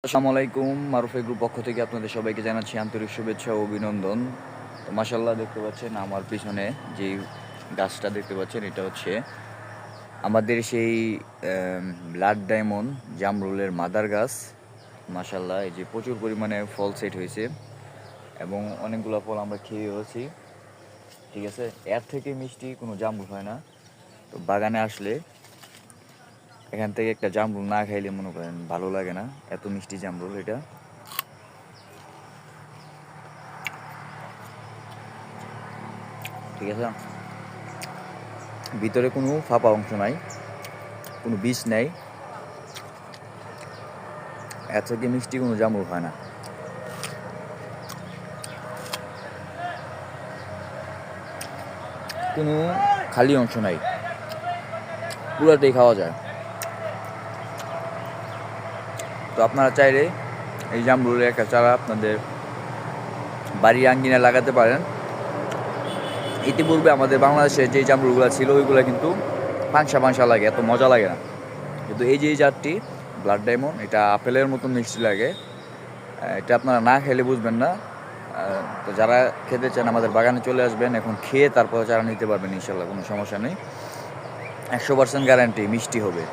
আসসালামু আলাইকুম, মারুফ এগ্রুর পক্ষ থেকে আপনাদের সবাইকে জানাচ্ছি আন্তরিক শুভেচ্ছা ও অভিনন্দন। তো মাশাআল্লাহ, দেখতে পাচ্ছেন আমার পিছনে যে গাছটা দেখতে পাচ্ছেন, এটা হচ্ছে আমাদের সেই ব্লাড ডায়মন্ড জামরুলের মাদার গাছ। মাশাআল্লাহ, এই যে প্রচুর পরিমাণে ফল সেট হয়েছে এবং অনেকগুলো ফল আমরা খেয়েওছি। ঠিক আছে, এর থেকে মিষ্টি কোনো জামরুল হয় না। তো বাগানে আসলে এখান থেকে একটা জামরুল না খাইলে মনে করেন ভালো লাগে না, এত মিষ্টি জামরুল এটা। ঠিক আছে, ভিতরে কোনো ফাঁপা অংশ নাই, কোনো বিষ নেই, এর থেকে মিষ্টি কোনো জামরুল হয় না। কোনো খালি অংশ নাই, পুরোটাই খাওয়া যায়। তো আপনারা চাইলে এই জামরুলের একটা চারা আপনাদের বাড়ির আঙ্গিনায় লাগাতে পারেন। ইতিপূর্বে আমাদের বাংলাদেশে যে জামরুলগুলো ছিল ওইগুলো কিন্তু পাংশা পাংশা লাগে, এত মজা লাগে না। কিন্তু এই যে এই জাতটি ব্লাড ডায়মন্ড, এটা আপেলের মতন মিষ্টি লাগে। এটা আপনারা না খেলে বুঝবেন না। তো যারা খেতে চান আমাদের বাগানে চলে আসবেন, এখন খেয়ে তারপর চারা নিতে পারবেন ইনশাল্লাহ, কোনো সমস্যা নেই। 100% গ্যারান্টি মিষ্টি হবে।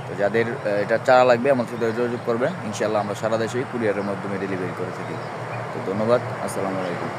তো যাদের এটা চারা লাগবে আমার সাথে যোগাযোগ করবেন, ইনশাল্লাহ আমরা সারা দেশেই কুরিয়ারের মাধ্যমে ডেলিভারি করে থাকি। তো ধন্যবাদ, আসসালামু আলাইকুম।